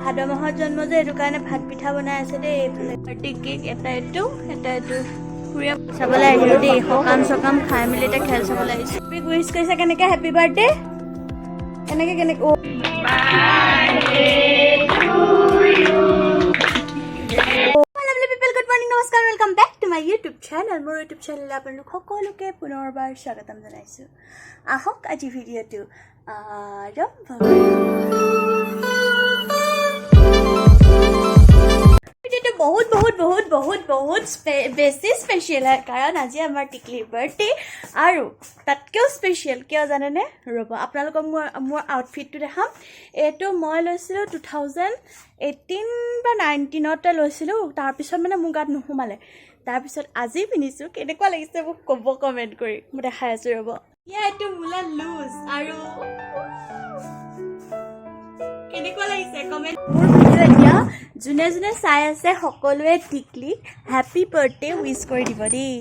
ভাদ মাহৰ জন্ম যে এইটো কাৰণে ভাত পিঠা বনাই আছে দেই। এইফালে বাৰ্থডে কেক এটা এইটো ফুৰিয়া চাবলৈ আহিলো দেই। সকাম চকাম খাই মেলি এতিয়া খেল চাবলৈ আহিছো। উইচ কৰিছে কেনেকে হেপী বাৰ্থডে কেনেকে কেনেকে নমস্কাৰ welcome back to my YouTube channel. মোৰ ইউটিউব চেনেললৈ আপোনালোক সকলোকে পুনৰবাৰ স্বাগতম জনাইছোঁ। আহক আজি ভিডিঅ'টো আৰম্ভ কৰোঁ। বহুত বেছি স্পেচিয়েল হয় কাৰণ আজি আমাৰ টিকলিৰ বাৰ্থডে। আৰু তাতকৈও স্পেচিয়েল কিয় জানেনে? ৰ'ব আপোনালোকক মোৰ আউটফিটটো দেখাম। এইটো মই লৈছিলোঁ 2018 বা 19তে লৈছিলোঁ। তাৰপিছত মানে মোৰ গাত নোসোমালে। তাৰপিছত আজি পিন্ধিছোঁ। কেনেকুৱা লাগিছে মোক ক'ব কমেণ্ট কৰি। মই দেখাই আছোঁ ৰ'ব। এইটো মোলা লুজ আৰু কেনেকুৱা লাগিছে কমেণ্ট। মোৰ ভিডিঅ' এতিয়া যোনে যোনে চাই আছে সকলোৱে টিকলিক হেপী বাৰ্থডে উইচ কৰি দিব দেই।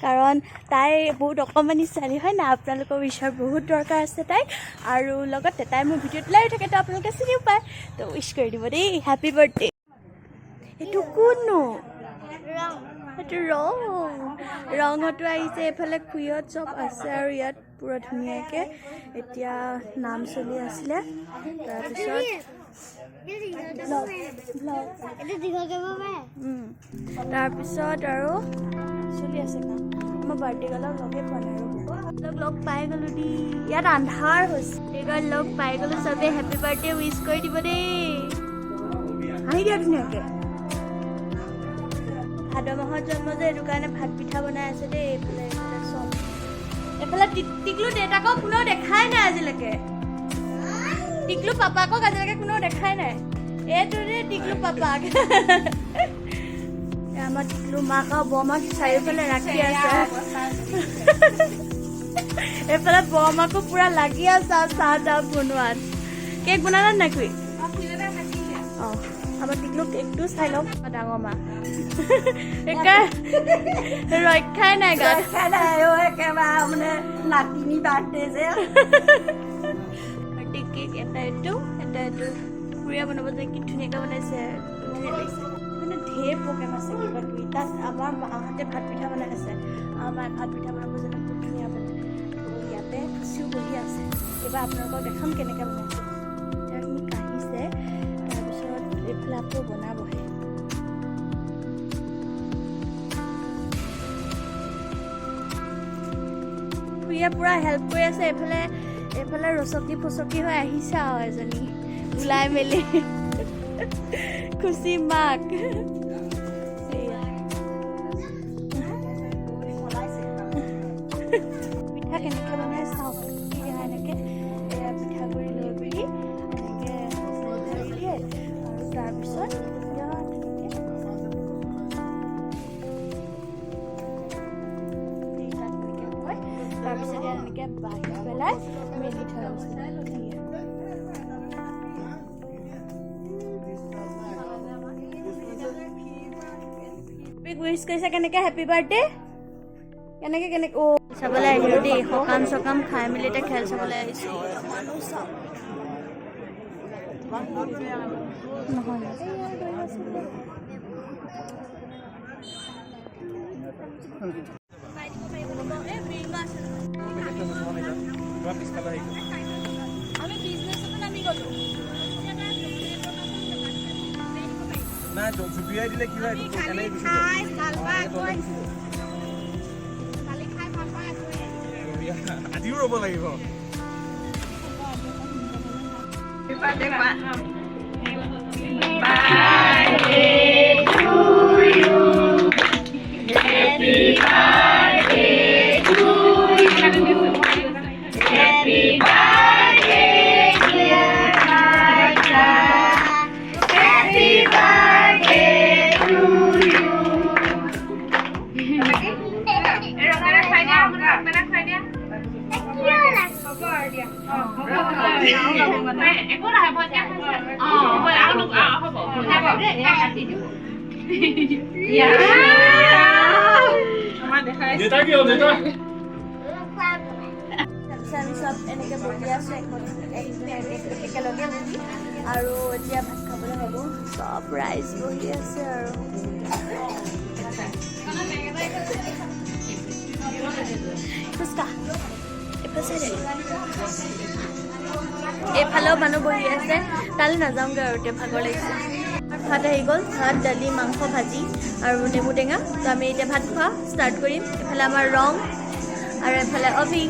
কাৰণ তাই বহুত অকণমানি ছোৱালী হয় না, আপোনালোকৰ উইচৰ বহুত দৰকাৰ আছে তাইক। আৰু লগতে তাই মোৰ ভিডিঅ'ত লাইভ থাকে, তো আপোনালোকে চিনিও পায়, তো উইচ কৰি দিব দেই হেপী বাৰ্থডে। এইটো কোননো? এইটো ৰঙতো আহিছে। এইফালে খুইহঁত চব আছে আৰু ইয়াত পুৰা ধুনীয়াকৈ এতিয়া নাম চলি আছিলে। তাৰপিছত আৰু চলি আছে কাম। মই বাৰ্থডে গালক লগেই পোৱা নাই আৰু লগ পাই গ'লো দেই। ইয়াত আন্ধাৰ হৈছে। এইগাল লগ পাই গ'লো। চবেই হেপী বাৰ্থডে উইচ কৰি দিব দেই। আহি দিয়া ধুনীয়াকৈ। ভাদ মাহৰ জন্ম যে এইটো কাৰণে ভাত পিঠা বনাই আছে দেই। এইফালে টিকলু দেউতাকক কোনেও দেখাই নাই আজিলৈকে। টিকলু পাপাকক আজিলৈকে কোনেও দেখাই নাই। এইটো যে টিকলু পাপাক। আমাৰ টিকলু মাক আৰু বৰমাক চাৰিওফালে ৰাখি আছে। এইফালে বৰমাকো পুৰা লাগি আছে চাহ তাহ বনোৱাত। কেক বনালা নাই খুৰী? অঁ আমাৰ টিকলু কেকটো চাই লওক। ডাঙৰ মা ৰক্ষাই নাই গাত। একেবাৰে মানে নাতিনী বাৰ্থডে যে বাৰ্থডে কেক এটা এইটো ফুৰিয়া বনাব যে কি ধুনীয়াকৈ বনাইছে। মানে ঢেৰ প্ৰগ্ৰেম আছে কিবা কিবি। তাত আমাৰ মাহঁতে ভাত পিঠা বনাই আছে। আমাৰ মায়ে ভাত পিঠা বনাব যেনে খুব ধুনীয়া বনায়। ইয়াতে খুচিও বহি আছে। এইবাৰ আপোনালোকক দেখাম কেনেকৈ বনাইছে। পিঠাখিনি কাঢ়িছে, তাৰপিছত এইফালে আকৌ বনাবহে। খুৰীয়ে পুৰা হেল্প কৰি আছে। এইফালে ৰচকী ফচকী হৈ আহিছে আৰু এজনী ওলাই মেলি খুচি মাক। পিঠা কেনেকৈ বনাই চাওক। এনেকৈ পিঠাগুড়ি লৈ পিনি এনেকৈ ধৰি দিয়ে আৰু তাৰপিছত তাৰপিছত ইয়াত এনেকৈ বাঢ়ি পেলাই মেলি থৈ উইচ কৰিছে কেনেকৈ হেপী বাৰ্থডে কেনেকৈ চাবলৈ আহিলোঁ দেই। সকাম চকাম খাই মেলি এতিয়া খেল চাবলৈ আহিছোঁ। আমি বিজনেছত নামি গ'লো। নাই জুপিয়াই দিলে কি হয়? আজিও ৰ'ব লাগিব। আমি সব এনেকৈ বহি আছোঁ একেলগে বহি আৰু এতিয়া ভাত খাবলৈ হ'ব চব ৰাইজ বহি আছে আৰু ফুচকা এইফালেও মানুহ বহি আছে তালৈ নাযাওঁগৈ আৰু এতিয়া ভাগৰ লাগিছে ভাত আহি গ'ল ভাত দালি মাংস ভাজি আৰু নেমু টেঙা তো আমি এতিয়া ভাত খোৱা ষ্টাৰ্ট কৰিম এফালে আমাৰ ৰং আৰু এফালে অভি